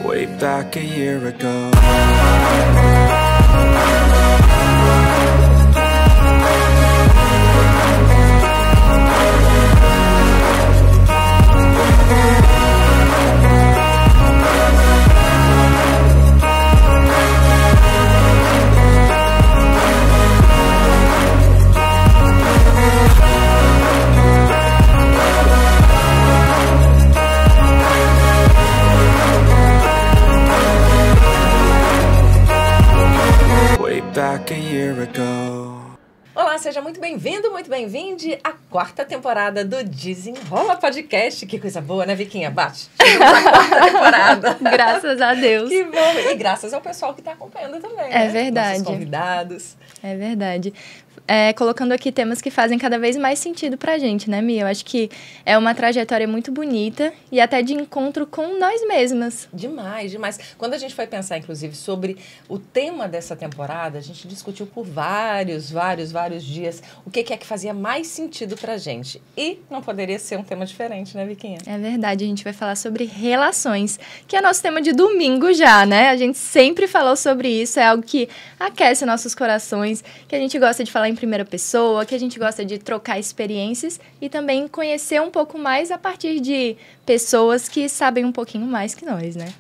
way back a year ago. Back a year ago. Olá, seja muito bem-vindo, muito bem-vinde à 4ª temporada do Desenrola Podcast. Que coisa boa, né, Viquinha? Bate. A 4ª temporada. Graças a Deus. Que bom. E graças ao pessoal que está acompanhando também, né? É verdade. Nossos convidados. É verdade. Colocando aqui temas que fazem cada vez mais sentido pra gente, né, Mia? Eu acho que é uma trajetória muito bonita e até de encontro com nós mesmas. Demais, demais. Quando a gente foi pensar, inclusive, sobre o tema dessa temporada, a gente discutiu por vários dias o que é que fazia mais sentido pra gente. E não poderia ser um tema diferente, né, Viquinha? É verdade, a gente vai falar sobre relações, que é nosso tema de domingo já, né? A gente sempre falou sobre isso, é algo que aquece nossos corações, que a gente gosta de falar em primeira pessoa, que a gente gosta de trocar experiências e também conhecer um pouco mais a partir de pessoas que sabem um pouquinho mais que nós, né?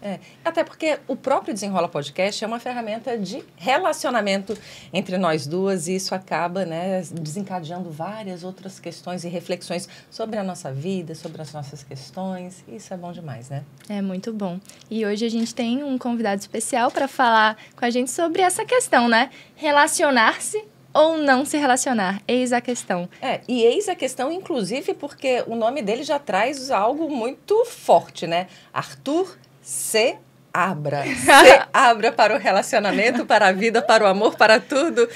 Até porque o próprio Desenrola Podcast é uma ferramenta de relacionamento entre nós duas e isso acaba, né, desencadeando várias outras questões e reflexões sobre a nossa vida, sobre as nossas questões. Isso é bom demais, né? É muito bom. E hoje a gente tem um convidado especial para falar com a gente sobre essa questão, né? Relacionar-se ou não se relacionar, eis a questão. E eis a questão, inclusive, porque o nome dele já traz algo muito forte, né? Arthur se abra. Se abra para o relacionamento, para a vida, para o amor, para tudo.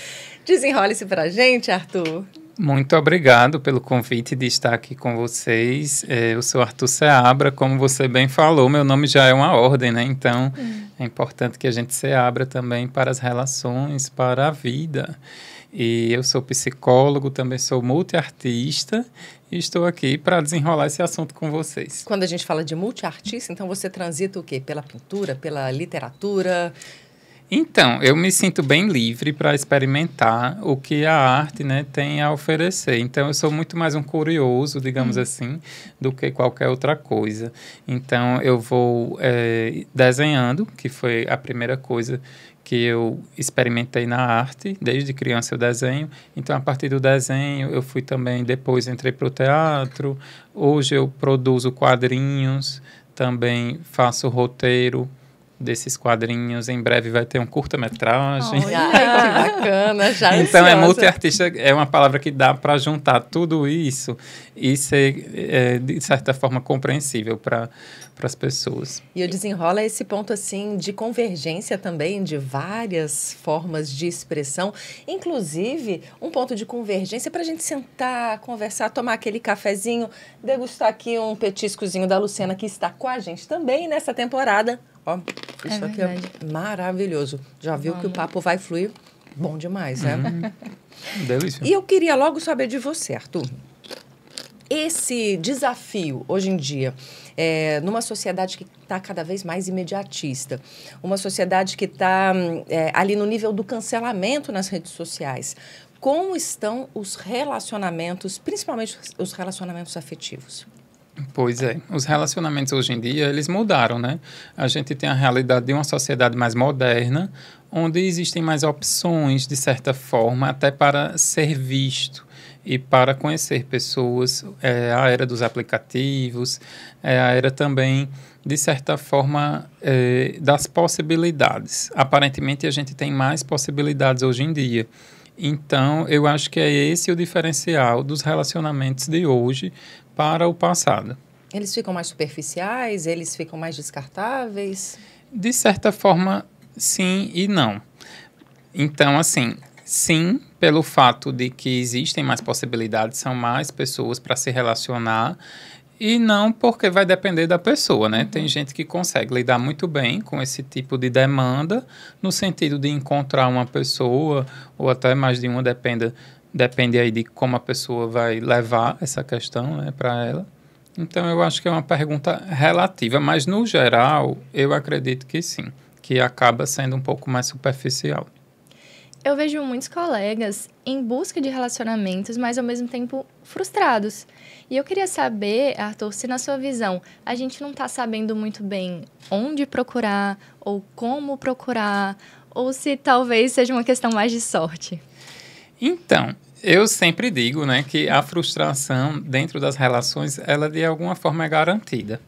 Desenrole-se pra gente, Arthur. Muito obrigado pelo convite de estar aqui com vocês. Eu sou Arthur Seabra, como você bem falou, meu nome já é uma ordem, né? Então, é importante que a gente se abra também para as relações, para a vida. E eu sou psicólogo, também sou multiartista e estou aqui para desenrolar esse assunto com vocês. Quando a gente fala de multiartista, então você transita o quê? Pela pintura, pela literatura? Então, eu me sinto bem livre para experimentar o que a arte, né, tem a oferecer. Então, eu sou muito mais um curioso, digamos assim, do que qualquer outra coisa. Então, eu vou desenhando, que foi a primeira coisa que eu experimentei na arte. Desde criança eu desenho. Então, a partir do desenho, eu fui também, depois entrei para o teatro. Hoje eu produzo quadrinhos, também faço roteiro desses quadrinhos. Em breve vai ter um curta-metragem. Que bacana, já Então, multiartista é uma palavra que dá para juntar tudo isso e ser, de certa forma, compreensível para as pessoas. E o Desenrola é esse ponto, assim, de convergência também, de várias formas de expressão, inclusive um ponto de convergência para a gente sentar, conversar, tomar aquele cafezinho, degustar aqui um petiscozinho da Luciana, que está com a gente também nessa temporada. Ó, isso aqui é maravilhoso. Já viu que o papo vai fluir? Bom demais, né? Delícia. E eu queria logo saber de você, Arthur. Esse desafio, hoje em dia, numa sociedade que está cada vez mais imediatista, uma sociedade que está ali no nível do cancelamento nas redes sociais, como estão os relacionamentos, principalmente os relacionamentos afetivos? Pois é, os relacionamentos hoje em dia, eles mudaram, né? A gente tem a realidade de uma sociedade mais moderna, onde existem mais opções, de certa forma, até para ser visto e para conhecer pessoas. É a era dos aplicativos, é a era também, de certa forma, das possibilidades. Aparentemente, a gente tem mais possibilidades hoje em dia. Então, eu acho que é esse o diferencial dos relacionamentos de hoje para o passado. Eles ficam mais superficiais? Eles ficam mais descartáveis? De certa forma, sim e não. Então, assim, sim, pelo fato de que existem mais possibilidades, são mais pessoas para se relacionar, e não porque vai depender da pessoa, né? Tem gente que consegue lidar muito bem com esse tipo de demanda, no sentido de encontrar uma pessoa, ou até mais de uma, depende aí de como a pessoa vai levar essa questão, né, para ela. Então, eu acho que é uma pergunta relativa, mas, no geral, eu acredito que sim, que acaba sendo um pouco mais superficial. Eu vejo muitos colegas em busca de relacionamentos, mas ao mesmo tempo frustrados. E eu queria saber, Arthur, se na sua visão a gente não está sabendo muito bem onde procurar ou como procurar, ou se talvez seja uma questão mais de sorte. Então, eu sempre digo, né, que a frustração dentro das relações, ela de alguma forma é garantida.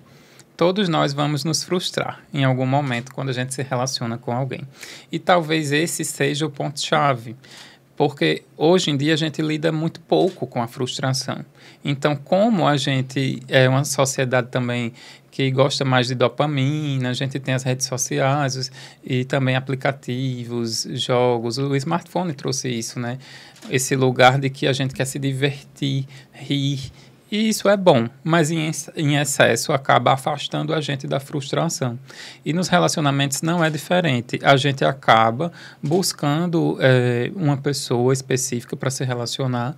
Todos nós vamos nos frustrar em algum momento quando a gente se relaciona com alguém. E talvez esse seja o ponto-chave, porque hoje em dia a gente lida muito pouco com a frustração. Então, como a gente é uma sociedade também que gosta mais de dopamina, a gente tem as redes sociais e também aplicativos, jogos, o smartphone trouxe isso, né? Esse lugar de que a gente quer se divertir, rir. E isso é bom, mas em excesso acaba afastando a gente da frustração. E nos relacionamentos não é diferente. A gente acaba buscando uma pessoa específica para se relacionar.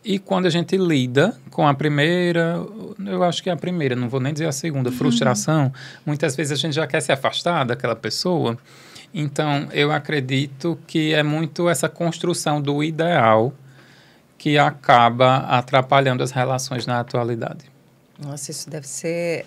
E quando a gente lida com a primeira, eu acho que é a primeira, não vou nem dizer a segunda, frustração, muitas vezes a gente já quer se afastar daquela pessoa. Então, eu acredito que é muito essa construção do ideal que acaba atrapalhando as relações na atualidade. Nossa, isso deve ser...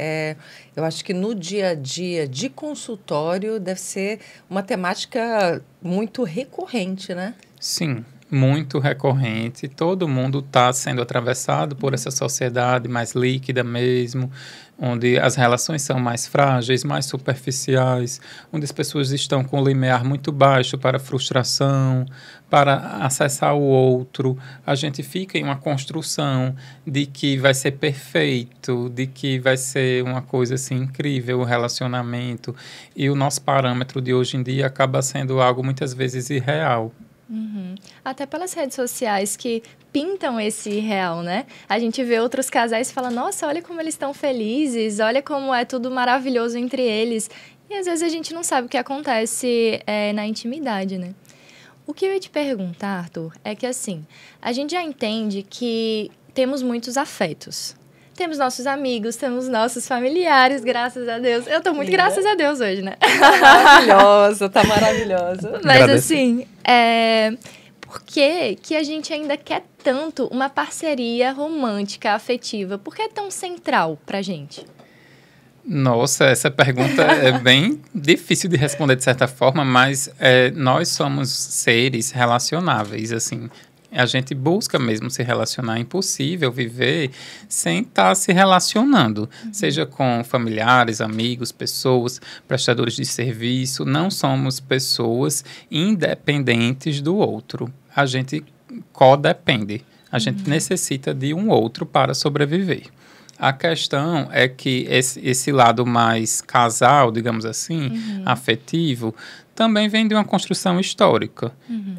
eu acho que no dia a dia de consultório deve ser uma temática muito recorrente, né? Sim, muito recorrente. Todo mundo está sendo atravessado por essa sociedade mais líquida mesmo, onde as relações são mais frágeis, mais superficiais, onde as pessoas estão com o limiar muito baixo para frustração, para acessar o outro. A gente fica em uma construção de que vai ser perfeito, de que vai ser uma coisa assim incrível o relacionamento, e o nosso parâmetro de hoje em dia acaba sendo algo muitas vezes irreal. Uhum. Até pelas redes sociais que pintam esse irreal, né? A gente vê outros casais e fala, nossa, olha como eles estão felizes, olha como é tudo maravilhoso entre eles. E às vezes a gente não sabe o que acontece na intimidade, né? O que eu ia te perguntar, Arthur, é que assim, a gente já entende que temos muitos afetos. Temos nossos amigos, temos nossos familiares, graças a Deus. Eu tô muito Linda. Graças a Deus hoje, né? Maravilhosa, tá maravilhosa. Mas Agradeço. assim, por que a gente ainda quer tanto uma parceria romântica, afetiva? Por que é tão central pra gente? Nossa, essa pergunta é bem difícil de responder de certa forma, mas nós somos seres relacionáveis, assim. A gente busca mesmo se relacionar. É impossível viver sem estar se relacionando, seja com familiares, amigos, pessoas, prestadores de serviço. Não somos pessoas independentes do outro. A gente codepende. A gente necessita de um outro para sobreviver. A questão é que esse lado mais casal, digamos assim, afetivo, também vem de uma construção histórica.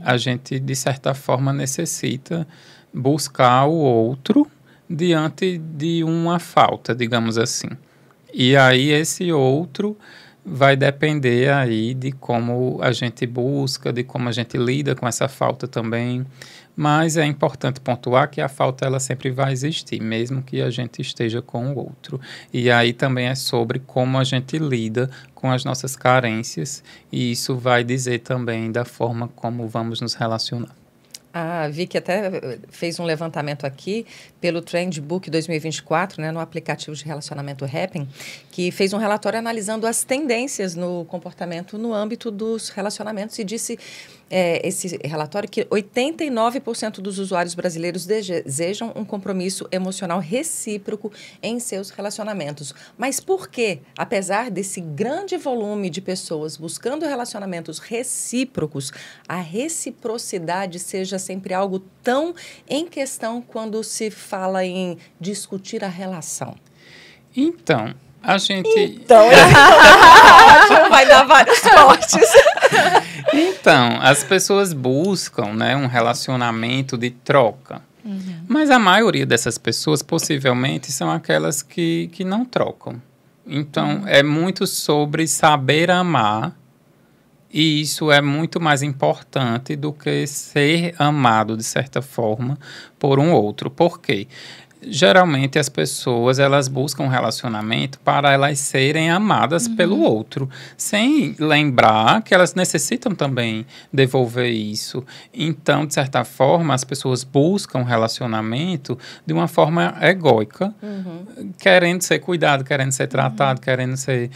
A gente, de certa forma, necessita buscar o outro diante de uma falta, digamos assim. E aí esse outro vai depender aí de como a gente busca, de como a gente lida com essa falta também. Mas é importante pontuar que a falta ela sempre vai existir, mesmo que a gente esteja com o outro. E aí também é sobre como a gente lida com as nossas carências, e isso vai dizer também da forma como vamos nos relacionar. A Vicky até fez um levantamento aqui pelo Trendbook 2024, né, no aplicativo de relacionamento Happn, que fez um relatório analisando as tendências no comportamento no âmbito dos relacionamentos e disse, esse relatório, que 89% dos usuários brasileiros desejam um compromisso emocional recíproco em seus relacionamentos. Mas por que, apesar desse grande volume de pessoas buscando relacionamentos recíprocos, a reciprocidade seja sempre algo tão em questão quando se fala em discutir a relação? Então, a gente... Então, vai dar vários cortes. Então, as pessoas buscam, né, um relacionamento de troca. Mas a maioria dessas pessoas, possivelmente, são aquelas que não trocam. Então, é muito sobre saber amar. E isso é muito mais importante do que ser amado, de certa forma, por um outro. Por quê? Geralmente as pessoas, elas buscam um relacionamento para elas serem amadas pelo outro, sem lembrar que elas necessitam também devolver isso. Então, de certa forma, as pessoas buscam um relacionamento de uma forma egóica, querendo ser cuidado, querendo ser tratado, querendo ser,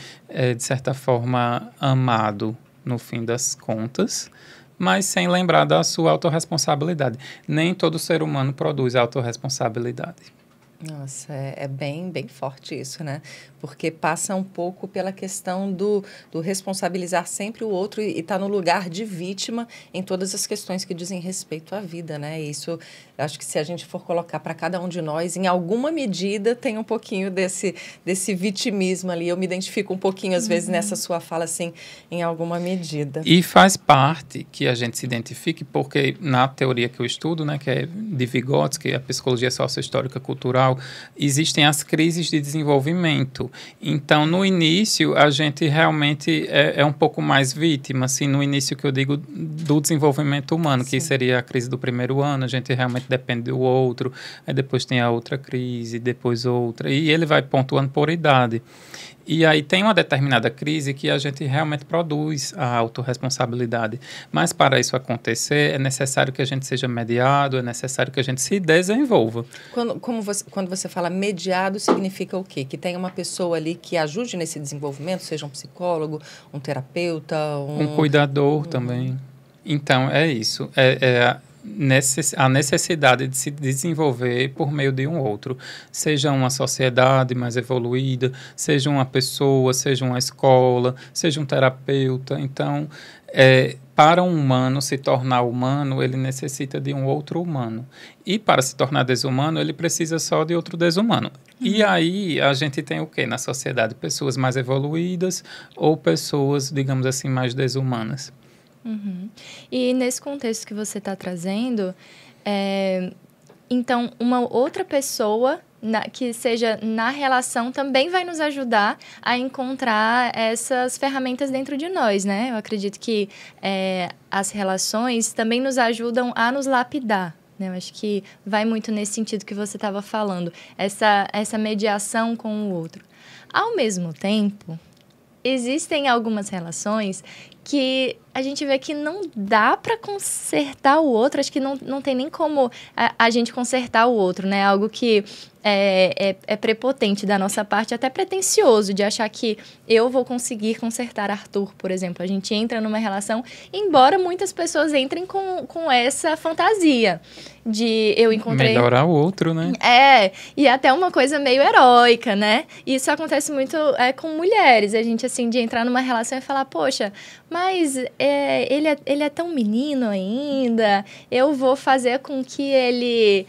de certa forma, amado, no fim das contas, mas sem lembrar da sua autorresponsabilidade. Nem todo ser humano produz autorresponsabilidade. Nossa, é bem, bem forte isso, né? Porque passa um pouco pela questão do responsabilizar sempre o outro e estar no lugar de vítima em todas as questões que dizem respeito à vida, né? E isso, acho que se a gente for colocar para cada um de nós, em alguma medida tem um pouquinho desse vitimismo ali. Eu me identifico um pouquinho, às vezes, nessa sua fala, assim, em alguma medida. E faz parte que a gente se identifique, porque na teoria que eu estudo, né, que é de Vygotsky, a psicologia sociohistórica cultural, existem as crises de desenvolvimento. Então, no início, a gente realmente é um pouco mais vítima, assim, no início que eu digo do desenvolvimento humano, que seria a crise do primeiro ano, a gente realmente depende do outro, aí depois tem a outra crise, depois outra, e ele vai pontuando por idade. E aí tem uma determinada crise que a gente realmente produz a autorresponsabilidade. Mas para isso acontecer, é necessário que a gente seja mediado, é necessário que a gente se desenvolva. Quando você fala mediado, significa o quê? Que tem uma pessoa ali que ajude nesse desenvolvimento, seja um psicólogo, um terapeuta, um cuidador também. Então, é isso. A necessidade de se desenvolver por meio de um outro, seja uma sociedade mais evoluída, seja uma pessoa, seja uma escola, seja um terapeuta. Então, para um humano se tornar humano, ele necessita de um outro humano. E para se tornar desumano, ele precisa só de outro desumano. E aí, a gente tem o quê na sociedade? Pessoas mais evoluídas ou pessoas, digamos assim, mais desumanas. E nesse contexto que você está trazendo, então, uma outra pessoa que seja na relação também vai nos ajudar a encontrar essas ferramentas dentro de nós, né? Eu acredito que as relações também nos ajudam a nos lapidar. Eu acho que vai muito nesse sentido que você estava falando, essa mediação com o outro. Ao mesmo tempo, existem algumas relações que a gente vê que não dá para consertar o outro, acho que não tem nem como a gente consertar o outro, né? Algo que é prepotente da nossa parte, até pretensioso, de achar que eu vou conseguir consertar Arthur, por exemplo. A gente entra numa relação, embora muitas pessoas entrem com essa fantasia de eu encontrei... Melhorar o outro, né? E até uma coisa meio heróica, né? Isso acontece muito com mulheres, a gente, assim, de entrar numa relação e falar, poxa, mas ele é tão menino ainda, eu vou fazer com que ele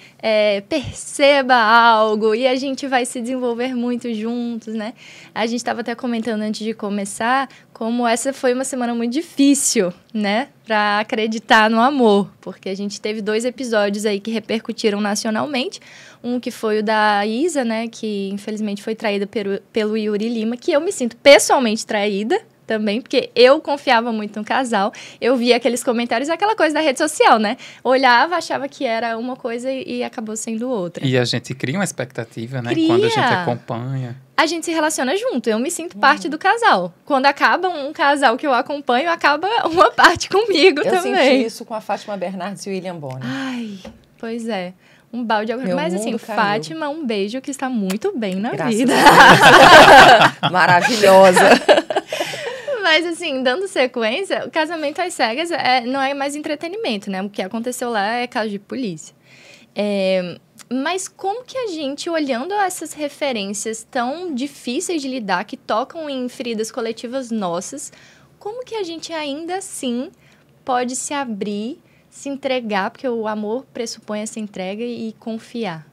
perceba algo e a gente vai se desenvolver muito juntos, né? A gente estava até comentando antes de começar como essa foi uma semana muito difícil, né? Para acreditar no amor, porque a gente teve 2 episódios aí que repercutiram nacionalmente. Um que foi o da Isa, né? Que infelizmente foi traída pelo Yuri Lima, que eu me sinto pessoalmente traída também, porque eu confiava muito no casal, eu via aqueles comentários, aquela coisa da rede social, né? Olhava, achava que era uma coisa e acabou sendo outra. E a gente cria uma expectativa, né? Quando a gente acompanha. A gente se relaciona junto, eu me sinto parte do casal. Quando acaba um casal que eu acompanho, acaba uma parte comigo também. Eu senti isso com a Fátima Bernardes e o William Bonner. Ai, pois é. Um balde de água. Mas assim, caiu. Fátima, um beijo que está muito bem na Graças vida. a Deus. Maravilhosa. Mas, assim, dando sequência, o casamento às cegas não é mais entretenimento, né? O que aconteceu lá é caso de polícia. Mas como que a gente, olhando essas referências tão difíceis de lidar, que tocam em feridas coletivas nossas, como que a gente ainda assim pode se abrir, se entregar, porque o amor pressupõe essa entrega e confiar?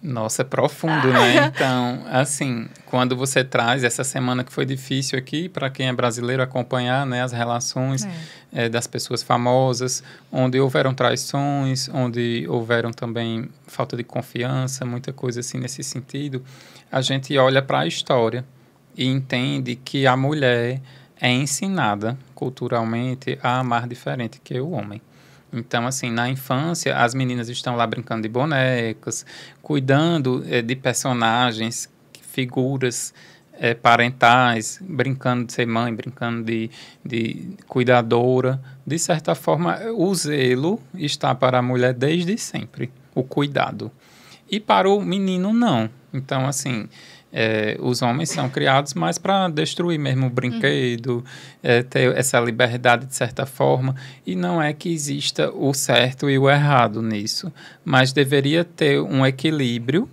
Nossa, é profundo, né? Então, assim, quando você traz essa semana que foi difícil aqui, para quem é brasileiro acompanhar, né, as relações das pessoas famosas, onde houveram traições, onde houveram também falta de confiança, muita coisa assim nesse sentido, a gente olha para a história e entende que a mulher é ensinada culturalmente a amar diferente que o homem. Então, assim, na infância, as meninas estão lá brincando de bonecas, cuidando de personagens, figuras parentais, brincando de ser mãe, brincando de cuidadora. De certa forma, o zelo está para a mulher desde sempre, o cuidado. E para o menino, não. Então, assim, os homens são criados mais para destruir mesmo o brinquedo, ter essa liberdade de certa forma. E não é que exista o certo e o errado nisso, mas deveria ter um equilíbrio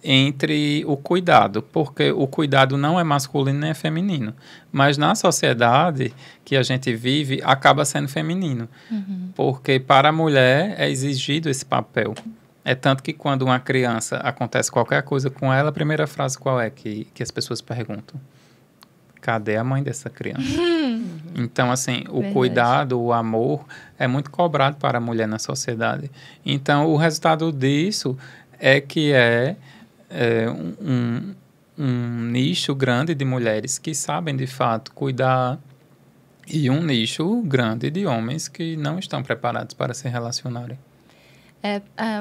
entre o cuidado, porque o cuidado não é masculino nem é feminino, mas na sociedade que a gente vive acaba sendo feminino, porque para a mulher é exigido esse papel. É tanto que quando uma criança acontece qualquer coisa com ela, a primeira frase qual é que as pessoas perguntam? Cadê a mãe dessa criança? Então, assim, o cuidado, o amor é muito cobrado para a mulher na sociedade. Então, o resultado disso é que um nicho grande de mulheres que sabem, de fato, cuidar e um nicho grande de homens que não estão preparados para se relacionarem.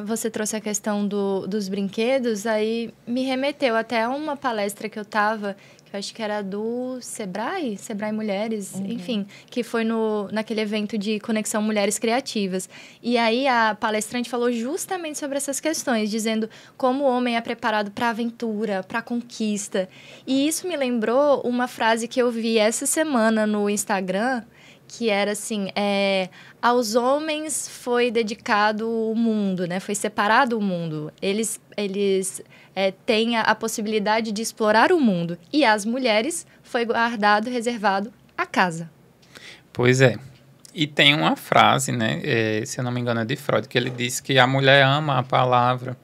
Você trouxe a questão dos brinquedos, aí me remeteu até a uma palestra que eu estava, que eu acho que era do Sebrae Mulheres, enfim, que foi naquele evento de Conexão Mulheres Criativas. E aí a palestrante falou justamente sobre essas questões, dizendo como o homem é preparado para a aventura, para a conquista. E isso me lembrou uma frase que eu vi essa semana no Instagram, que era assim, aos homens foi dedicado o mundo, né? Foi separado o mundo. Eles têm a possibilidade de explorar o mundo. E às mulheres foi guardado, reservado a casa. Pois é. E tem uma frase, né? Se eu não me engano é de Freud, que ele diz que a mulher ama a palavra.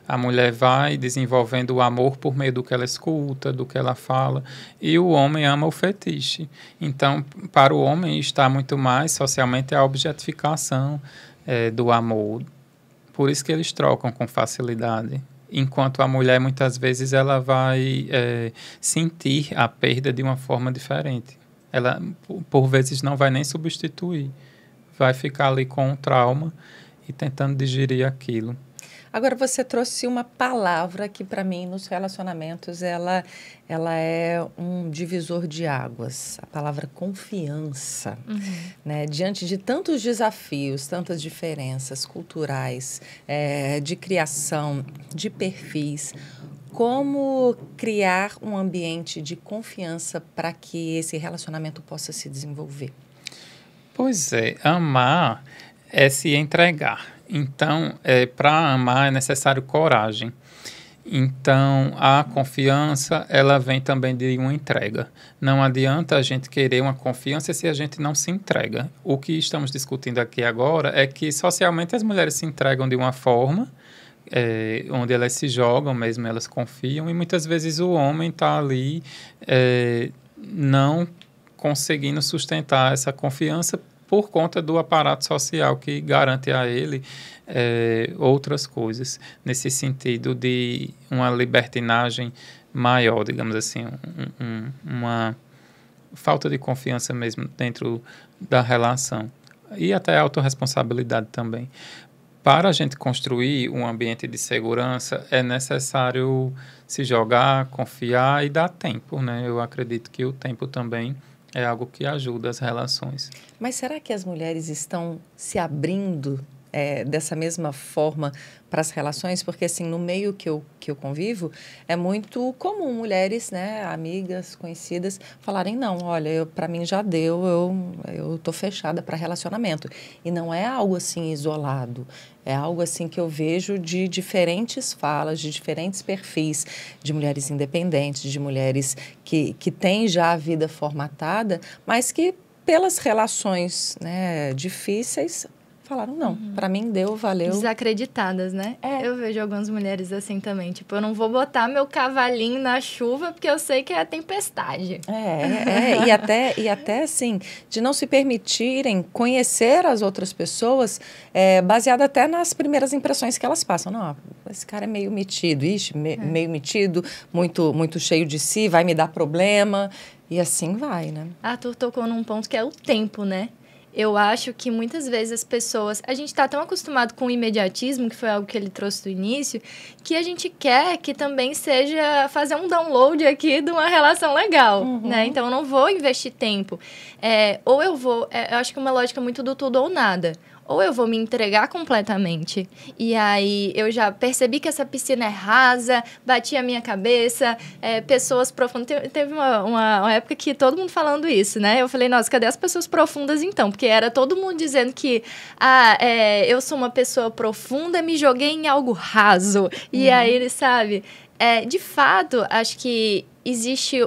A mulher vai desenvolvendo o amor por meio do que ela escuta, do que ela fala, e o homem ama o fetiche. Então, para o homem está muito mais socialmente a objetificação do amor. Por isso que eles trocam com facilidade. Enquanto a mulher, muitas vezes, ela vai sentir a perda de uma forma diferente. Ela, por vezes, não vai nem substituir. Vai ficar ali com o trauma e tentando digerir aquilo. Agora, você trouxe uma palavra que, para mim, nos relacionamentos, ela é um divisor de águas. A palavra confiança. Né? Diante de tantos desafios, tantas diferenças culturais, de criação, de perfis, como criar um ambiente de confiança para que esse relacionamento possa se desenvolver? Pois é, amar é se entregar. Então, para amar é necessário coragem. Então, a confiança, ela vem também de uma entrega. Não adianta a gente querer uma confiança se a gente não se entrega. O que estamos discutindo aqui agora é que, socialmente, as mulheres se entregam de uma forma onde elas se jogam mesmo, elas confiam, e muitas vezes o homem está ali não conseguindo sustentar essa confiança por conta do aparato social que garante a ele outras coisas, nesse sentido de uma libertinagem maior, digamos assim, uma falta de confiança mesmo dentro da relação. E até autorresponsabilidade também. Para a gente construir um ambiente de segurança, é necessário se jogar, confiar e dar tempo, né? Eu acredito que o tempo também é algo que ajuda as relações. Mas será que as mulheres estão se abrindo dessa mesma forma para as relações? Porque, assim, no meio que eu convivo, é muito comum mulheres, né, amigas, conhecidas, falarem, não, olha, para mim já deu, eu tô fechada para relacionamento. E não é algo, assim, isolado. É algo, assim, que eu vejo de diferentes falas, de diferentes perfis, de mulheres independentes, de mulheres que têm já a vida formatada, mas que, pelas relações, né, difíceis, falaram, não, para mim deu, valeu. Desacreditadas, né? Eu vejo algumas mulheres assim também. Tipo, eu não vou botar meu cavalinho na chuva porque eu sei que é a tempestade. E até assim, de não se permitirem conhecer as outras pessoas, baseado até nas primeiras impressões que elas passam. Não, esse cara é meio metido, meio metido, muito cheio de si, vai me dar problema. E assim vai, né? Tu tocou num ponto que é o tempo, né? Eu acho que muitas vezes as pessoas... A gente está tão acostumado com o imediatismo, que foi algo que ele trouxe do início, que a gente quer que também seja fazer um download aqui de uma relação legal, né? Então, eu não vou investir tempo. Ou eu vou... eu acho que é uma lógica muito do tudo ou nada. Ou eu vou me entregar completamente, e aí eu já percebi que essa piscina é rasa, bati a minha cabeça, pessoas profundas... Teve uma época que todo mundo falando isso, né? Eu falei, nossa, cadê as pessoas profundas então? Porque era todo mundo dizendo que, eu sou uma pessoa profunda, me joguei em algo raso. E aí, sabe? De fato, acho que existe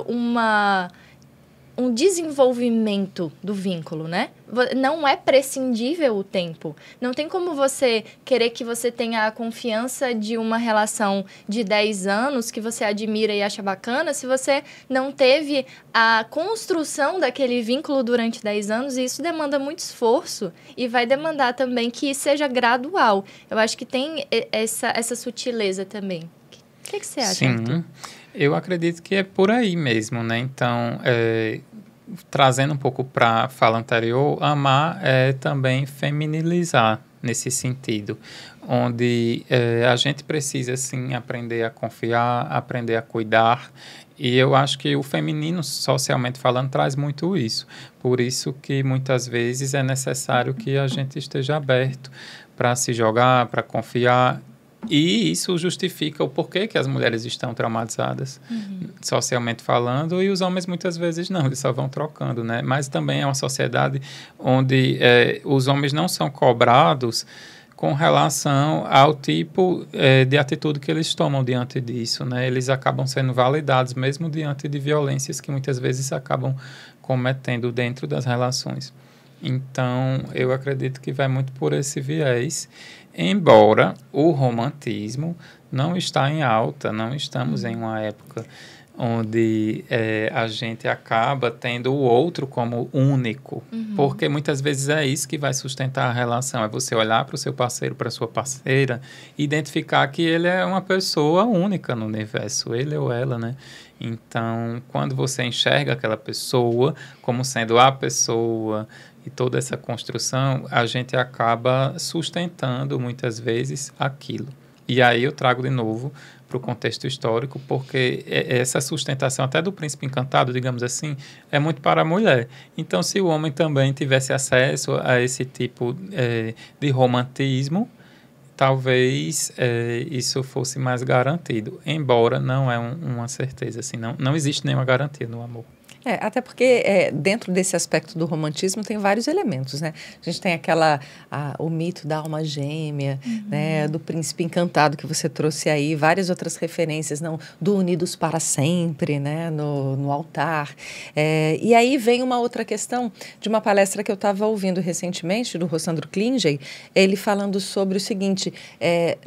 um desenvolvimento do vínculo, né? Não é prescindível o tempo. Não tem como você querer que você tenha a confiança de uma relação de 10 anos que você admira e acha bacana se você não teve a construção daquele vínculo durante 10 anos, e isso demanda muito esforço e vai demandar também que seja gradual. Eu acho que tem essa sutileza também. O que você acha, Sim, Arthur? Eu acredito que é por aí mesmo, né? Então, trazendo um pouco para a fala anterior, amar é também feminilizar nesse sentido, onde a gente precisa, sim, aprender a confiar, aprender a cuidar, e eu acho que o feminino, socialmente falando, traz muito isso. Por isso que, muitas vezes, é necessário que a gente esteja aberto para se jogar, para confiar. E isso justifica o porquê que as mulheres estão traumatizadas, socialmente falando, e os homens muitas vezes não, eles só vão trocando, né? Mas também é uma sociedade onde os homens não são cobrados com relação ao tipo de atitude que eles tomam diante disso, né? Eles acabam sendo validados mesmo diante de violências que muitas vezes acabam cometendo dentro das relações. Então, eu acredito que vai muito por esse viés. Embora o romantismo não está em alta, não estamos em uma época onde a gente acaba tendo o outro como único, porque muitas vezes é isso que vai sustentar a relação, é você olhar para o seu parceiro, para a sua parceira, e identificar que ele é uma pessoa única no universo, ele ou ela, né? Então, quando você enxerga aquela pessoa como sendo a pessoa e toda essa construção, a gente acaba sustentando muitas vezes aquilo. E aí eu trago de novo para o contexto histórico, porque essa sustentação até do Príncipe Encantado, digamos assim, é muito para a mulher. Então, se o homem também tivesse acesso a esse tipo de romantismo, talvez isso fosse mais garantido, embora não é uma certeza, assim, não existe nenhuma garantia no amor. Até porque dentro desse aspecto do romantismo tem vários elementos, né? A gente tem o mito da alma gêmea, né? Do príncipe encantado que você trouxe aí, várias outras referências, não, do unidos para sempre, né? No altar. E aí vem uma outra questão de uma palestra que eu estava ouvindo recentemente, do Rossandro Klingey, ele falando sobre o seguinte,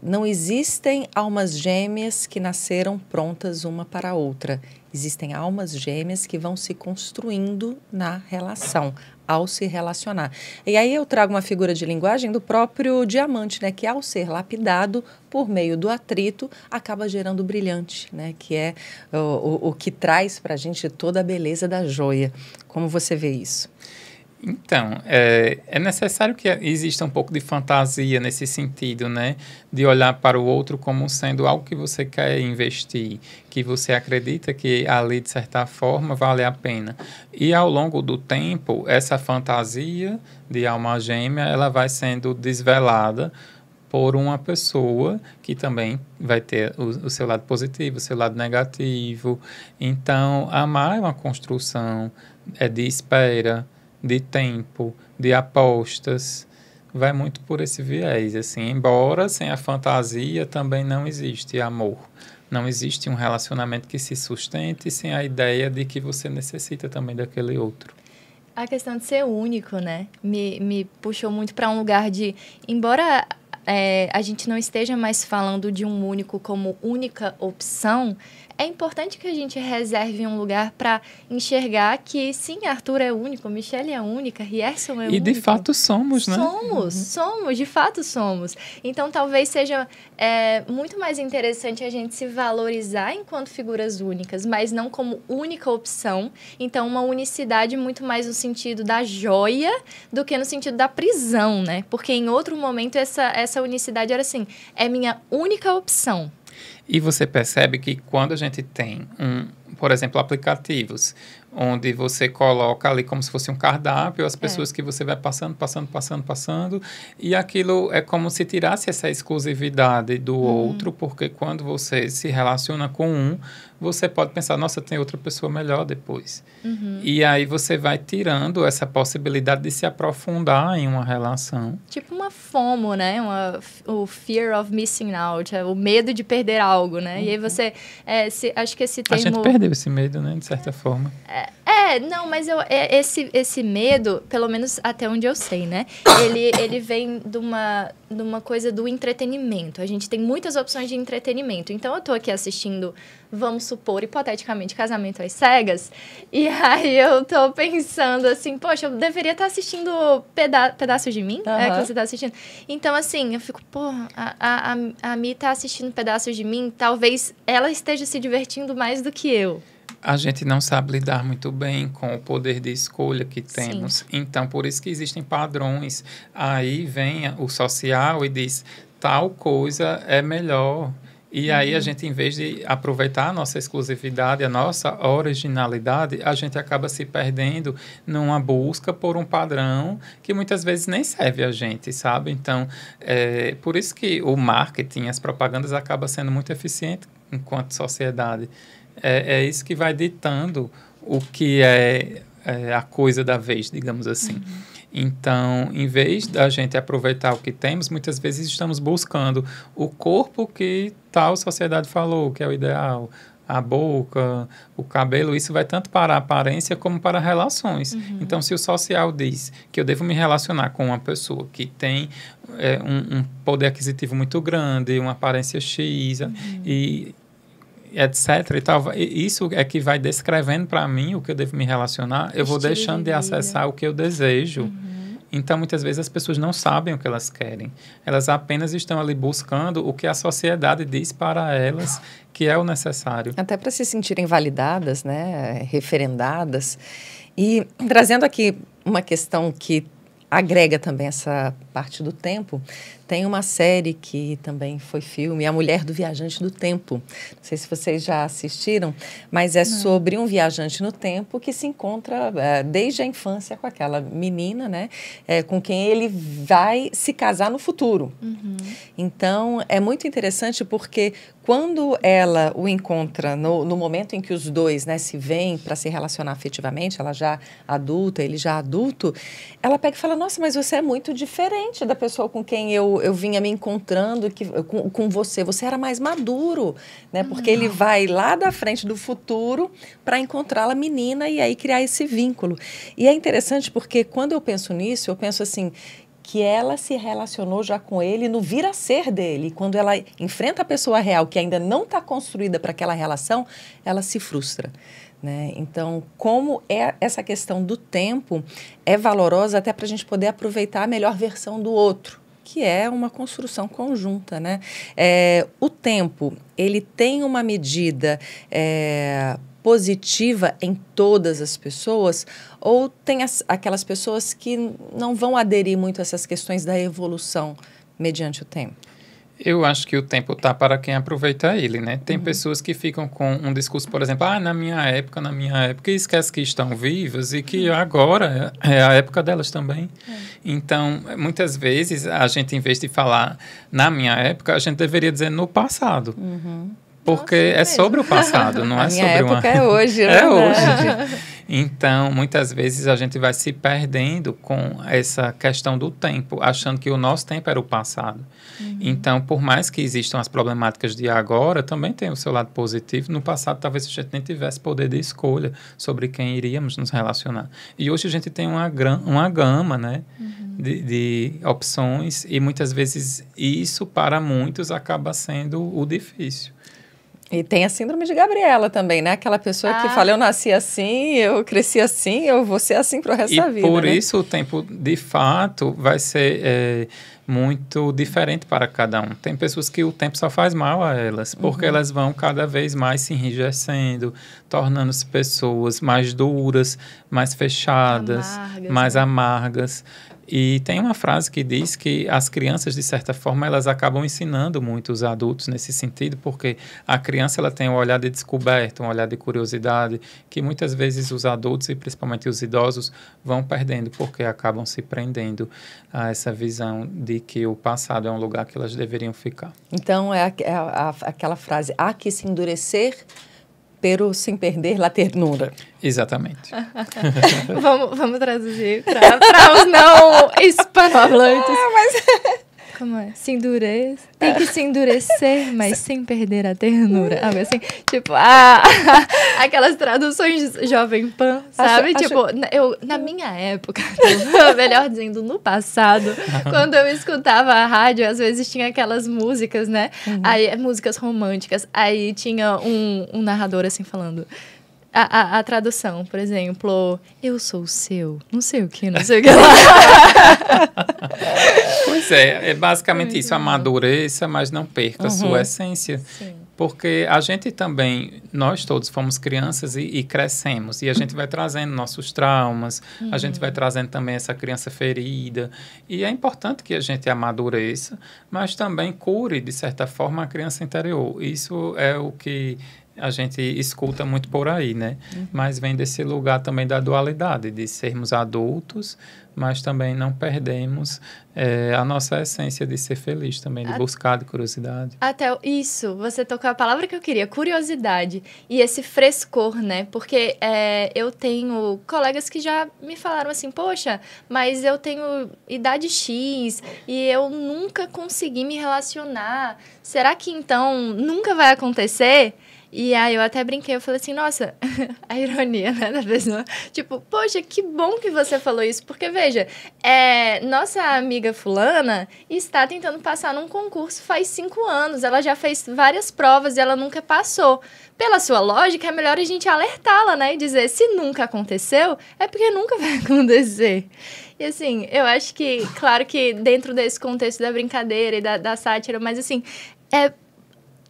não existem almas gêmeas que nasceram prontas uma para a outra. Existem almas gêmeas que vão se construindo na relação, ao se relacionar. E aí eu trago uma figura de linguagem do próprio diamante, né? Que ao ser lapidado por meio do atrito, acaba gerando brilhante, né? Que é o que traz para a gente toda a beleza da joia. Como você vê isso? Então, é necessário que exista um pouco de fantasia nesse sentido, né? De olhar para o outro como sendo algo que você quer investir, que você acredita que ali, de certa forma, vale a pena. E ao longo do tempo, essa fantasia de alma gêmea, ela vai sendo desvelada por uma pessoa que também vai ter o seu lado positivo, o seu lado negativo. Então, amar é uma construção de espera, de tempo, de apostas, vai muito por esse viés, assim, embora sem a fantasia também não existe amor, não existe um relacionamento que se sustente sem a ideia de que você necessita também daquele outro. A questão de ser único, né, me puxou muito para um lugar de, embora a gente não esteja mais falando de um único como única opção, é importante que a gente reserve um lugar para enxergar que, sim, Arthur é único, Michelle é única, Rierson é único. E de fato somos, né? Somos, de fato somos. Então, talvez seja muito mais interessante a gente se valorizar enquanto figuras únicas, mas não como única opção. Então, uma unicidade muito mais no sentido da joia do que no sentido da prisão, né? Porque em outro momento essa unicidade era assim, é minha única opção. E você percebe que quando a gente tem, por exemplo, aplicativos, onde você coloca ali como se fosse um cardápio, as pessoas que você vai passando, e aquilo é como se tirasse essa exclusividade do outro, porque quando você se relaciona com um, você pode pensar, nossa, tem outra pessoa melhor depois. E aí você vai tirando essa possibilidade de se aprofundar em uma relação. Tipo uma FOMO, né? O fear of missing out, o medo de perder algo, né? E aí você, acho que esse termo... A gente perdeu esse medo, né? De certa forma. Não, mas esse medo, pelo menos até onde eu sei, né? Ele vem de uma coisa do entretenimento. A gente tem muitas opções de entretenimento. Então, eu tô aqui assistindo, vamos supor, hipoteticamente, Casamento às Cegas. E aí, eu tô pensando assim, poxa, eu deveria estar assistindo Pedaços de Mim? Que você tá assistindo. Então, assim, eu fico, a Mi tá assistindo Pedaços de Mim, talvez ela esteja se divertindo mais do que eu. A gente não sabe lidar muito bem com o poder de escolha que temos. Sim. Então, por isso que existem padrões. Aí vem o social e diz, tal coisa é melhor. E aí a gente, em vez de aproveitar a nossa exclusividade, a nossa originalidade, a gente acaba se perdendo numa busca por um padrão que muitas vezes nem serve a gente, sabe? Então, por isso que o marketing, as propagandas acabam sendo muito eficientes enquanto sociedade. É isso que vai ditando o que é a coisa da vez, digamos assim. Então, em vez da gente aproveitar o que temos, muitas vezes estamos buscando o corpo que tal sociedade falou, que é o ideal, a boca, o cabelo, isso vai tanto para a aparência como para relações. Então, se o social diz que eu devo me relacionar com uma pessoa que tem um poder aquisitivo muito grande, uma aparência X, e etc. e tal, isso é que vai descrevendo para mim o que eu devo me relacionar, eu vou deixando de acessar o que eu desejo. Então, muitas vezes, as pessoas não sabem o que elas querem. Elas apenas estão ali buscando o que a sociedade diz para elas que é o necessário. Até para se sentirem validadas, né? Referendadas. E trazendo aqui uma questão que agrega também essa parte do tempo, tem uma série que também foi filme, A Mulher do Viajante do Tempo. Não sei se vocês já assistiram, mas é sobre um viajante no tempo que se encontra desde a infância com aquela menina, né? Com quem ele vai se casar no futuro. Então, é muito interessante porque quando ela o encontra no momento em que os dois, né, se veem para se relacionar afetivamente, ela já adulta, ele já adulto, ela pega e fala, nossa, mas você é muito diferente da pessoa com quem eu vinha me encontrando, com você. Você era mais maduro, né? Porque ele vai lá da frente do futuro para encontrá-la menina e aí criar esse vínculo. E é interessante porque quando eu penso nisso, eu penso assim, que ela se relacionou já com ele no vir a ser dele. Quando ela enfrenta a pessoa real, que ainda não está construída para aquela relação, ela se frustra. Né? Então, como essa questão do tempo é valorosa até para a gente poder aproveitar a melhor versão do outro, que é uma construção conjunta, né? O tempo, ele tem uma medida positiva em todas as pessoas, ou tem aquelas pessoas que não vão aderir muito a essas questões da evolução mediante o tempo? Eu acho que o tempo está para quem aproveita ele, né? Tem pessoas que ficam com um discurso, por exemplo, na minha época, e esquece que estão vivas e que agora é a época delas também. Então, muitas vezes, a gente, em vez de falar na minha época, a gente deveria dizer no passado. Porque é sobre o passado, não é sobre uma... A minha época é hoje, né? É hoje. Então, muitas vezes a gente vai se perdendo com essa questão do tempo, achando que o nosso tempo era o passado. Então, por mais que existam as problemáticas de agora, também tem o seu lado positivo. No passado, talvez a gente nem tivesse poder de escolha sobre quem iríamos nos relacionar. E hoje a gente tem uma gama, né, de opções e muitas vezes isso, para muitos, acaba sendo o difícil. E tem a síndrome de Gabriela também, né? Aquela pessoa que fala, eu nasci assim, eu cresci assim, eu vou ser assim pro resto da vida, por né? isso o tempo, de fato, vai ser muito diferente para cada um. Tem pessoas que o tempo só faz mal a elas, porque elas vão cada vez mais se enrijecendo, tornando-se pessoas mais duras, mais fechadas, mais amargas. E tem uma frase que diz que as crianças, de certa forma, elas acabam ensinando muito os adultos nesse sentido, porque a criança ela tem um olhar de descoberta, um olhar de curiosidade, que muitas vezes os adultos, e principalmente os idosos, vão perdendo, porque acabam se prendendo a essa visão de que o passado é um lugar que elas deveriam ficar. Então, aquela frase, há que se endurecer, pero sem perder la ternura. Exatamente. Vamos traduzir para os não hispanohablantes. Como é? Se endurece. Tem que se endurecer, mas sem perder a ternura. Assim, tipo, aquelas traduções Jovem Pan, sabe? Na minha época, melhor dizendo, no passado, quando eu escutava a rádio, às vezes tinha aquelas músicas, né? Aí, músicas românticas. Aí tinha um narrador assim falando... A tradução, por exemplo, eu sou o seu, não sei o que lá. Pois é basicamente isso, amadureça, mas não perca a sua essência. Sim. Porque a gente também, nós todos fomos crianças e crescemos, e a gente vai trazendo nossos traumas, a gente vai trazendo também essa criança ferida, e é importante que a gente amadureça, mas também cure, de certa forma, a criança interior. Isso é o que a gente escuta muito por aí, né? Mas vem desse lugar também da dualidade, de sermos adultos, mas também não perdemos a nossa essência de ser feliz também, de buscar, de curiosidade. Até isso, você tocou a palavra que eu queria, curiosidade. E esse frescor, né? Porque eu tenho colegas que já me falaram assim, poxa, mas eu tenho idade X e eu nunca consegui me relacionar. Será que então nunca vai acontecer? E aí eu até brinquei, eu falei assim, nossa, a ironia, né, da pessoa. Tipo, poxa, que bom que você falou isso, porque veja, nossa amiga fulana está tentando passar num concurso faz 5 anos, ela já fez várias provas e ela nunca passou. Pela sua lógica, é melhor a gente alertá-la, né, e dizer, se nunca aconteceu, é porque nunca vai acontecer. E assim, eu acho que, claro que dentro desse contexto da brincadeira e da sátira, mas assim,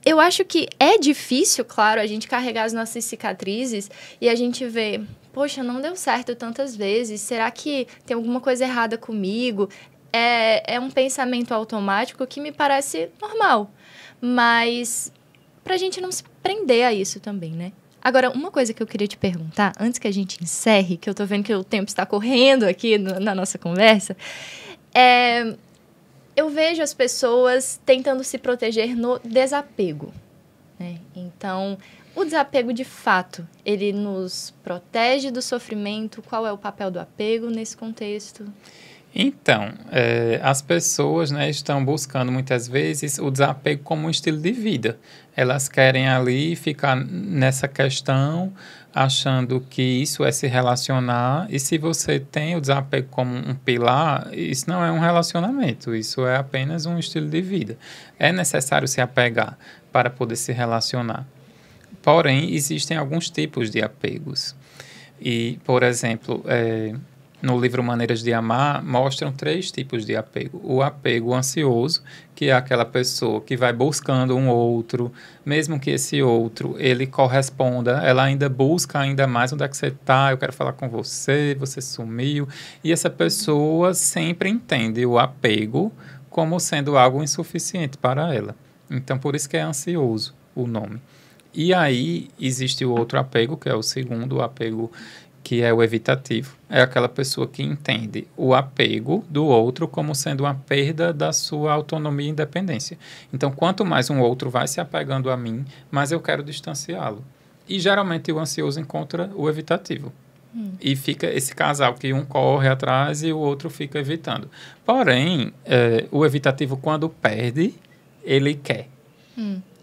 eu acho que é difícil, claro, a gente carregar as nossas cicatrizes e a gente vê, poxa, não deu certo tantas vezes, será que tem alguma coisa errada comigo? É um pensamento automático que me parece normal, mas pra gente não se prender a isso também, né? Agora, uma coisa que eu queria te perguntar, antes que a gente encerre, que eu tô vendo que o tempo está correndo aqui na nossa conversa, eu vejo as pessoas tentando se proteger no desapego, né? Então, o desapego, de fato, ele nos protege do sofrimento? Qual é o papel do apego nesse contexto? Então, as pessoas, né, estão buscando muitas vezes o desapego como um estilo de vida. Elas querem ali ficar nessa questão, achando que isso é se relacionar, e se você tem o desapego como um pilar, isso não é um relacionamento, isso é apenas um estilo de vida. É necessário se apegar para poder se relacionar. Porém, existem alguns tipos de apegos. E, por exemplo, no livro Maneiras de Amar, mostram 3 tipos de apego. O apego ansioso, que é aquela pessoa que vai buscando um outro, mesmo que esse outro, ele corresponda, ela ainda busca ainda mais, onde é que você está, eu quero falar com você, você sumiu. E essa pessoa sempre entende o apego como sendo algo insuficiente para ela. Então, por isso que é ansioso o nome. E aí, existe o outro apego, que é o segundo, o apego que é o evitativo. É aquela pessoa que entende o apego do outro como sendo uma perda da sua autonomia e independência. Então, quanto mais um outro vai se apegando a mim, mais eu quero distanciá-lo. E, geralmente, o ansioso encontra o evitativo. E fica esse casal que um corre atrás e o outro fica evitando. Porém, o evitativo, quando perde, ele quer.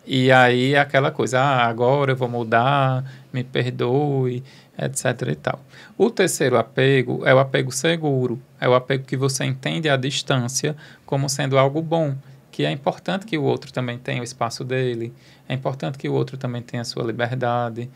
E aí, é aquela coisa, agora eu vou mudar, me perdoe, etc. e tal. O terceiro apego é o apego seguro. É o apego que você entende a distância como sendo algo bom, que que é importante que o outro também tenha o espaço dele, é importante que o outro também tenha a sua liberdade.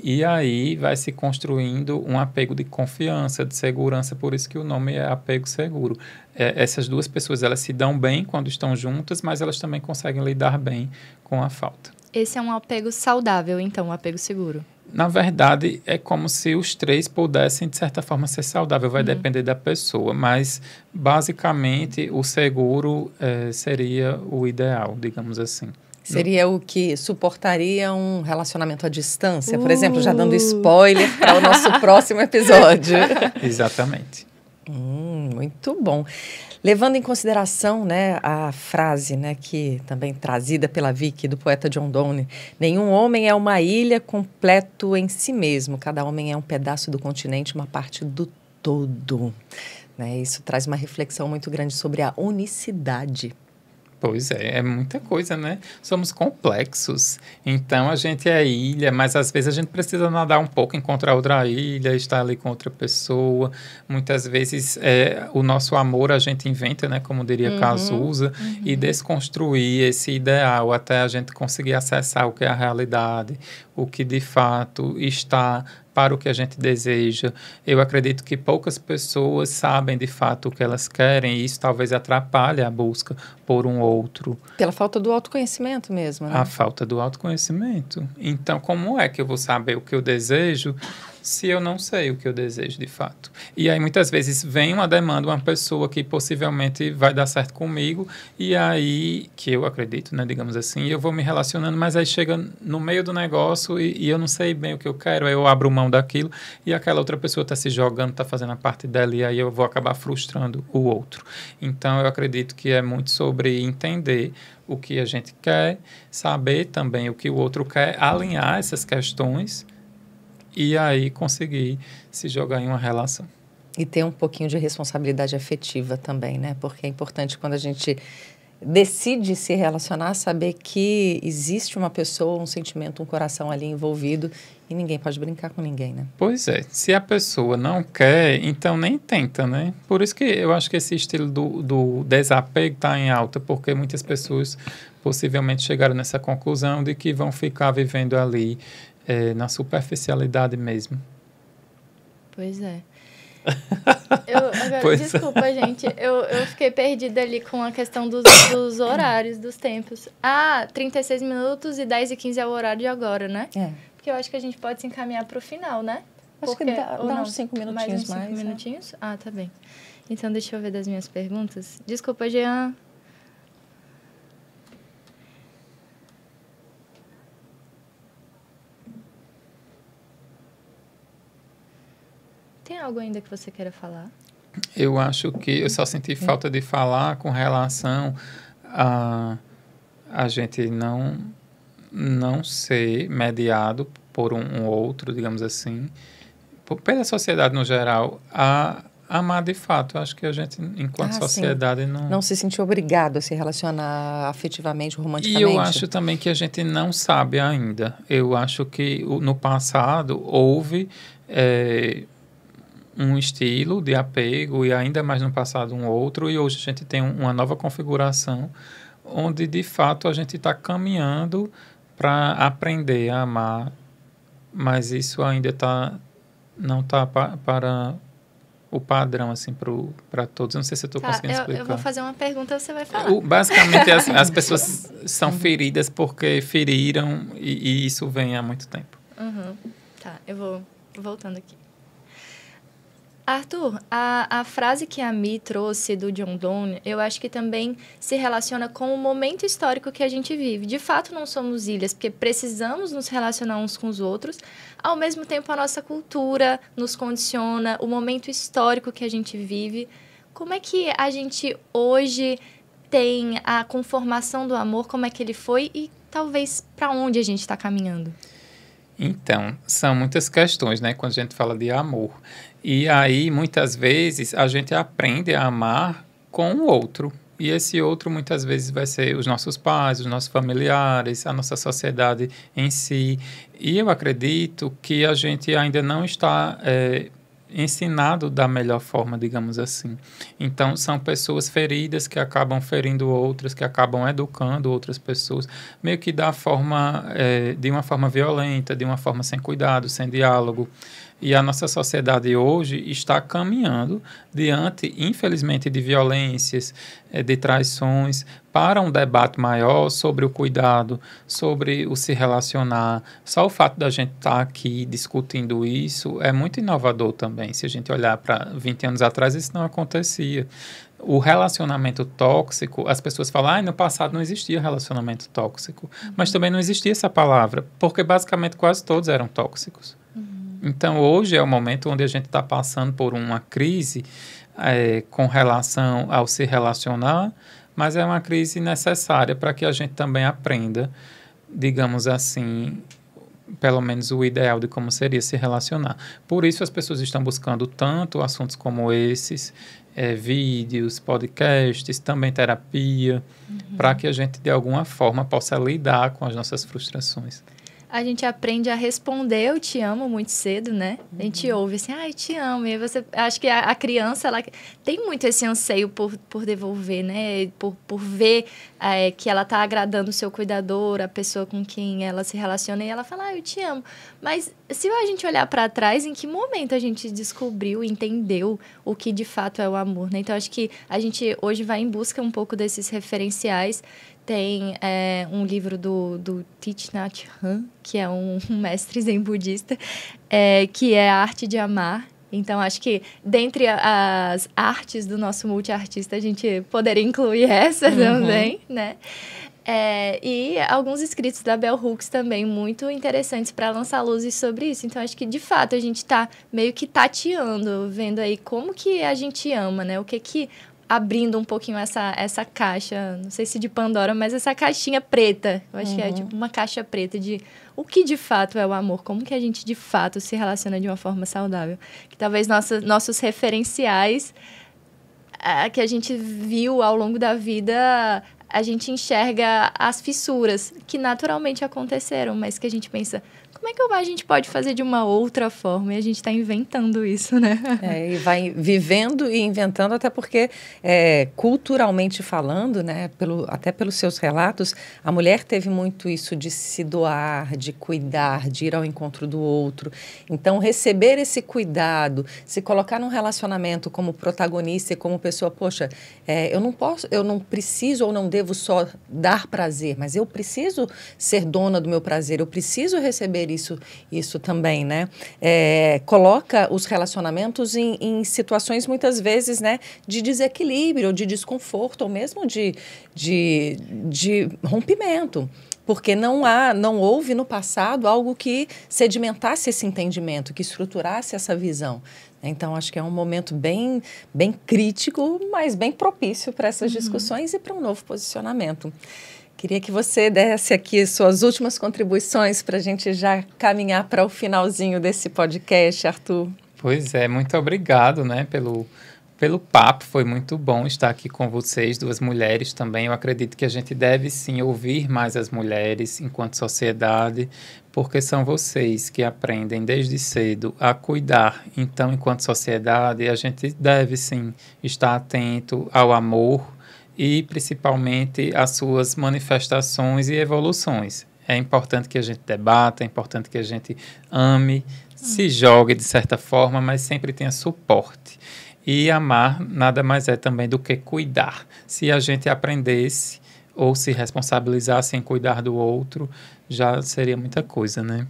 E aí vai se construindo um apego de confiança, de segurança, por isso que o nome é apego seguro. Essas duas pessoas, elas se dão bem quando estão juntas, mas elas também conseguem lidar bem com a falta. Esse é um apego saudável, então, um apego seguro. Na verdade, é como se os três pudessem, de certa forma, ser saudável. Vai depender da pessoa, mas, basicamente, o seguro seria o ideal, digamos assim. Seria o que suportaria um relacionamento à distância, por exemplo, já dando spoiler para o nosso próximo episódio. Exatamente. Muito bom. Levando em consideração, né, a frase, né, que também trazida pela Vicky, do poeta John Donne, nenhum homem é uma ilha completo em si mesmo, cada homem é um pedaço do continente, uma parte do todo. Né? Isso traz uma reflexão muito grande sobre a unicidade. Pois é muita coisa, né? Somos complexos, então a gente é ilha, mas às vezes a gente precisa nadar um pouco, encontrar outra ilha, estar ali com outra pessoa. Muitas vezes o nosso amor a gente inventa, né? Como diria Cazuza, e desconstruir esse ideal até a gente conseguir acessar o que é a realidade, o que de fato está para o que a gente deseja. Eu acredito que poucas pessoas sabem de fato o que elas querem e isso talvez atrapalhe a busca por um outro. Pela falta do autoconhecimento mesmo, né? A falta do autoconhecimento. Então, como é que eu vou saber o que eu desejo se eu não sei o que eu desejo de fato? E aí, muitas vezes, vem uma demanda, uma pessoa que possivelmente vai dar certo comigo e aí, que eu acredito, né, digamos assim, eu vou me relacionando, mas aí chega no meio do negócio e eu não sei bem o que eu quero, aí eu abro mão daquilo e aquela outra pessoa está se jogando, está fazendo a parte dela e aí eu vou acabar frustrando o outro. Então, eu acredito que é muito sobre entender o que a gente quer, saber também o que o outro quer, alinhar essas questões e aí conseguir se jogar em uma relação. E ter um pouquinho de responsabilidade afetiva também, né? Porque é importante quando a gente decide se relacionar, saber que existe uma pessoa, um sentimento, um coração ali envolvido e ninguém pode brincar com ninguém, né? Pois é, se a pessoa não quer, então nem tenta, né? Por isso que eu acho que esse estilo do desapego está em alta, porque muitas pessoas possivelmente chegaram nessa conclusão de que vão ficar vivendo ali na superficialidade mesmo. Pois é. Pois Desculpa, gente. Eu fiquei perdida ali com a questão dos horários, dos tempos. 36 minutos e 10 e 15 é o horário de agora, né? É. Porque eu acho que a gente pode se encaminhar para o final, né? Acho que dá uns 5 minutinhos mais. Mais uns 5 minutinhos? Tá bem. Então, deixa eu ver das minhas perguntas. Desculpa, Jean. Tem algo ainda que você queira falar? Eu acho que eu só senti falta de falar com relação a gente não ser mediado por um outro, digamos assim, pela sociedade no geral, a amar de fato. Eu acho que a gente, enquanto sociedade, não se sentir obrigado a se relacionar afetivamente, romanticamente. E eu acho também que a gente não sabe ainda. Eu acho que no passado houve um estilo de apego e ainda mais no passado um outro, e hoje a gente tem uma nova configuração onde de fato a gente está caminhando para aprender a amar, mas isso ainda não está para o padrão assim para todos. Não sei se eu estou conseguindo explicar. Eu vou fazer uma pergunta, você vai falar. Basicamente as pessoas são feridas porque feriram e isso vem há muito tempo. Tá, eu vou voltando aqui. Arthur, a frase que a Mi trouxe do John Donne, eu acho que também se relaciona com o momento histórico que a gente vive. De fato, não somos ilhas, porque precisamos nos relacionar uns com os outros. Ao mesmo tempo, a nossa cultura nos condiciona, o momento histórico que a gente vive. Como é que a gente hoje tem a conformação do amor, como é que ele foi e talvez para onde a gente está caminhando? Então, são muitas questões, né, quando a gente fala de amor. E aí, muitas vezes, a gente aprende a amar com o outro. E esse outro, muitas vezes, vai ser os nossos pais, os nossos familiares, a nossa sociedade em si. E eu acredito que a gente ainda não está ensinado da melhor forma, digamos assim. Então, são pessoas feridas que acabam ferindo outras, que acabam educando outras pessoas, meio que de uma forma violenta, de uma forma sem cuidado, sem diálogo. E a nossa sociedade hoje está caminhando diante, infelizmente, de violências, de traições, para um debate maior sobre o cuidado, sobre o se relacionar. Só o fato da gente estar aqui discutindo isso é muito inovador também. Se a gente olhar para 20 anos atrás, isso não acontecia. O relacionamento tóxico, as pessoas falam, no passado não existia relacionamento tóxico. Mas também não existia essa palavra, porque basicamente quase todos eram tóxicos. Então, hoje é o momento onde a gente está passando por uma crise com relação ao se relacionar, mas é uma crise necessária para que a gente também aprenda, digamos assim, pelo menos o ideal de como seria se relacionar. Por isso, as pessoas estão buscando tanto assuntos como esses, vídeos, podcasts, também terapia, para que a gente, de alguma forma, possa lidar com as nossas frustrações. A gente aprende a responder eu te amo muito cedo, né? A gente ouve assim, eu te amo. E você, acho que a criança, ela tem muito esse anseio por devolver, né? Por ver que ela tá agradando o seu cuidador, a pessoa com quem ela se relaciona, e ela fala, eu te amo. Mas se a gente olhar para trás, em que momento a gente descobriu, entendeu o que de fato é o amor, né? Então, acho que a gente hoje vai em busca um pouco desses referenciais. Tem um livro do Thich Nhat Hanh, que é um mestre zen budista, que é a arte de amar. Então, acho que dentre as artes do nosso multiartista, a gente poderia incluir essa também, né? E alguns escritos da Bell Hooks também muito interessantes para lançar luzes sobre isso. Então, acho que, de fato, a gente está meio que tateando, vendo aí como que a gente ama, né? O que abrindo um pouquinho essa caixa, não sei se de Pandora, mas essa caixinha preta. Eu acho que é tipo uma caixa preta de o que de fato é o amor, como que a gente de fato se relaciona de uma forma saudável. Que talvez nossos referenciais que a gente viu ao longo da vida, a gente enxerga as fissuras que naturalmente aconteceram, mas que a gente pensa, como é que a gente pode fazer de uma outra forma? E a gente está inventando isso, né? E vai vivendo e inventando, até porque, culturalmente falando, né, até pelos seus relatos, a mulher teve muito isso de se doar, de cuidar, de ir ao encontro do outro. Então, receber esse cuidado, se colocar num relacionamento como protagonista e como pessoa, poxa, eu não preciso ou não devo só dar prazer, mas eu preciso ser dona do meu prazer, eu preciso receber isso também, né? Coloca os relacionamentos em situações, muitas vezes, né, de desequilíbrio, de desconforto, ou mesmo de rompimento. Porque não houve no passado algo que sedimentasse esse entendimento, que estruturasse essa visão. Então, acho que é um momento bem, bem crítico, mas bem propício para essas discussões e para um novo posicionamento. Queria que você desse aqui suas últimas contribuições para a gente já caminhar para o finalzinho desse podcast, Arthur. Pois é, muito obrigado, né, pelo papo. Foi muito bom estar aqui com vocês, duas mulheres também. Eu acredito que a gente deve, sim, ouvir mais as mulheres enquanto sociedade, porque são vocês que aprendem desde cedo a cuidar. Então, enquanto sociedade, a gente deve, sim, estar atento ao amor, e principalmente as suas manifestações e evoluções. É importante que a gente debata, é importante que a gente ame, se jogue de certa forma, mas sempre tenha suporte. E amar nada mais é também do que cuidar. Se a gente aprendesse ou se responsabilizasse em cuidar do outro, já seria muita coisa, né?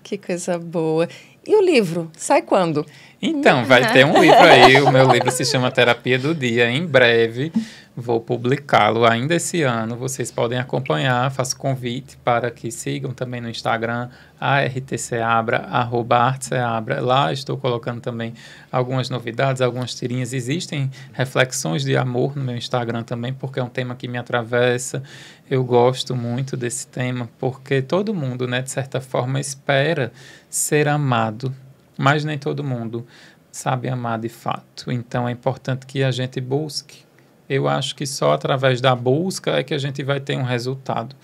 Que coisa boa. E o livro? Sai quando? Então, vai ter um livro aí, o meu livro se chama Terapia do Dia, em breve vou publicá-lo ainda esse ano, vocês podem acompanhar, faço convite para que sigam também no Instagram, @artseabra, @artseabra, lá estou colocando também algumas novidades, algumas tirinhas, existem reflexões de amor no meu Instagram também, porque é um tema que me atravessa, eu gosto muito desse tema, porque todo mundo, né, de certa forma, espera ser amado, mas nem todo mundo sabe amar de fato. Então, é importante que a gente busque Eu acho que só através da busca é que a gente vai ter um resultado.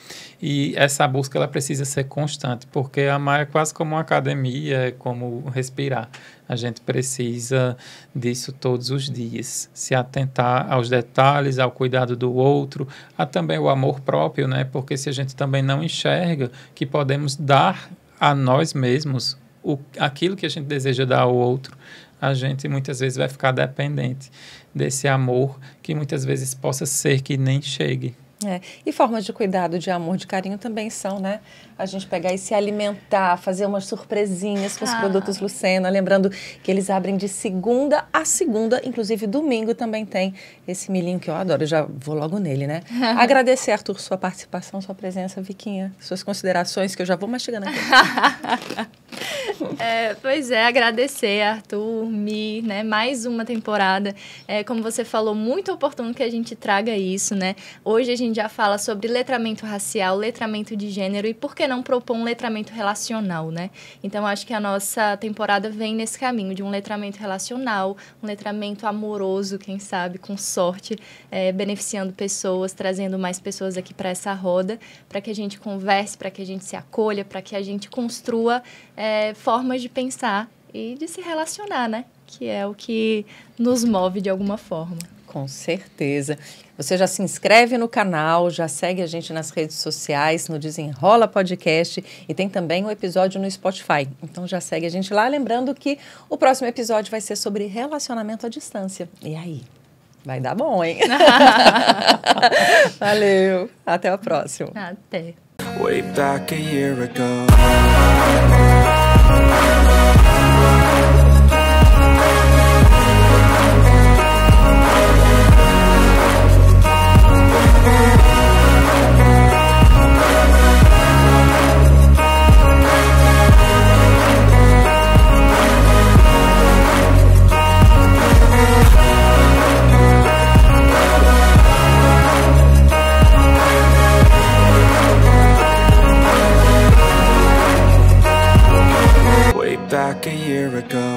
E essa busca ela precisa ser constante, porque amar é quase como uma academia, é como respirar. A gente precisa disso todos os dias, se atentar aos detalhes, ao cuidado do outro, a também o amor próprio, né? Porque se a gente também não enxerga que podemos dar a nós mesmos aquilo que a gente deseja dar ao outro, a gente muitas vezes vai ficar dependente desse amor que muitas vezes possa ser que nem chegue. E formas de cuidado, de amor, de carinho também são, né? A gente pegar e se alimentar, fazer umas surpresinhas com os produtos Lucena, lembrando que eles abrem de segunda a segunda, inclusive domingo também tem esse milhinho que eu adoro, eu já vou logo nele, né? Agradecer, Arthur, sua participação, sua presença, Viquinha, suas considerações, que eu já vou mastigando aqui. Pois é, agradecer, Arthur, Mi, né? Mais uma temporada. Como você falou, muito oportuno que a gente traga isso, né? Hoje a gente já fala sobre letramento racial, letramento de gênero e por que não propor um letramento relacional, né? Então, acho que a nossa temporada vem nesse caminho de um letramento relacional, um letramento amoroso, quem sabe, com sorte, beneficiando pessoas, trazendo mais pessoas aqui para essa roda, para que a gente converse, para que a gente se acolha, para que a gente construa formas de pensar e de se relacionar, né? Que é o que nos move de alguma forma. Com certeza. Você já se inscreve no canal, já segue a gente nas redes sociais, no Desenrola Podcast e tem também um episódio no Spotify. Então já segue a gente lá, lembrando que o próximo episódio vai ser sobre relacionamento à distância. E aí? Vai dar bom, hein? Valeu. Até a próxima. Até. Way back a year ago. Back a year ago.